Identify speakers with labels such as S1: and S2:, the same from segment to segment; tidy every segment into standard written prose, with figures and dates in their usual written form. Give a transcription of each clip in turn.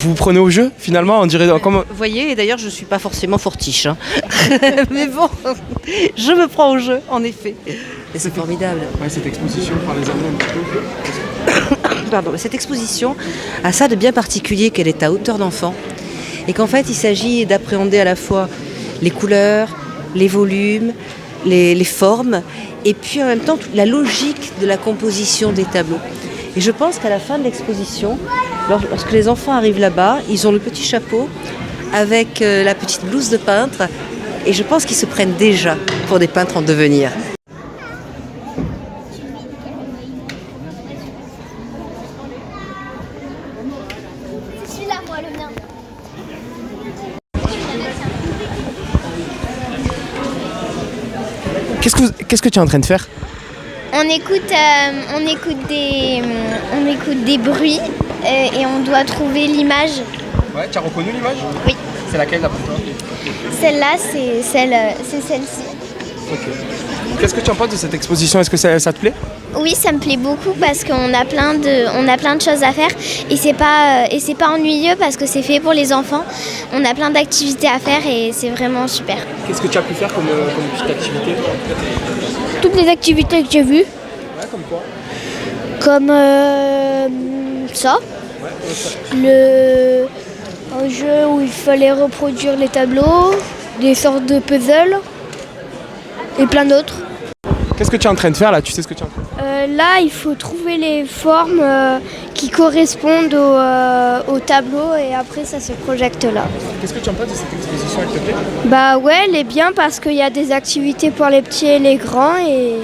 S1: Vous vous prenez au jeu finalement, on dirait comme...
S2: Vous voyez, et d'ailleurs je ne suis pas forcément fortiche, hein. Mais bon, je me prends au jeu, en effet. Et c'est formidable.
S1: Ouais, cette exposition par les Allemands un petit peu.
S2: Pardon, cette exposition a ça de bien particulier qu'elle est à hauteur d'enfant. Et qu'en fait il s'agit d'appréhender à la fois les couleurs, les volumes, les formes, et puis en même temps toute la logique de la composition des tableaux. Et je pense qu'à la fin de l'exposition, lorsque les enfants arrivent là-bas, ils ont le petit chapeau avec la petite blouse de peintre, et je pense qu'ils se prennent déjà pour des peintres en devenir.
S3: Celui-là, moi, le mien.
S1: Qu'est-ce que tu es en train de faire?
S3: On écoute des bruits et on doit trouver l'image.
S1: Ouais, tu as reconnu l'image?
S3: Oui.
S1: C'est laquelle d'après toi?
S3: Celle-là, c'est celle-ci.
S1: Ok. Qu'est-ce que tu en penses de cette exposition? Est-ce que ça te plaît?
S3: Oui, ça me plaît beaucoup parce qu'on a plein de choses à faire et c'est pas ennuyeux parce que c'est fait pour les enfants. On a plein d'activités à faire et c'est vraiment super.
S1: Qu'est-ce que tu as pu faire comme petite activité?
S4: Toutes les activités que j'ai vues,
S1: Ouais, comme quoi?
S4: comme ça, un jeu où il fallait reproduire les tableaux, des sortes de puzzles et plein d'autres.
S1: Qu'est-ce que tu es en train de faire là? Tu sais ce que tu es en train de faire?
S4: Là, il faut trouver les formes qui correspondent au tableau et après ça se projette là.
S1: Qu'est-ce que tu en penses de cette exposition, elle te plaît?
S4: Bah ouais, elle est bien parce qu'il y a des activités pour les petits et les grands et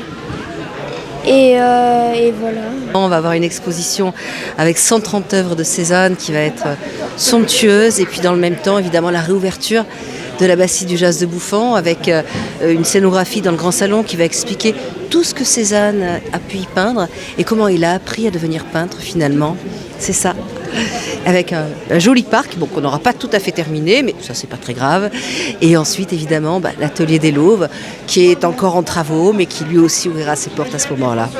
S4: voilà.
S2: On va avoir une exposition avec 130 œuvres de Cézanne qui va être somptueuse, et puis dans le même temps évidemment la réouverture de la Bastille du Jas de Bouffan avec une scénographie dans le grand salon qui va expliquer tout ce que Cézanne a pu y peindre et comment il a appris à devenir peintre finalement. C'est ça. Avec un joli parc, bon, qu'on n'aura pas tout à fait terminé, mais ça c'est pas très grave. Et ensuite évidemment l'atelier des Lauves qui est encore en travaux mais qui lui aussi ouvrira ses portes à ce moment-là.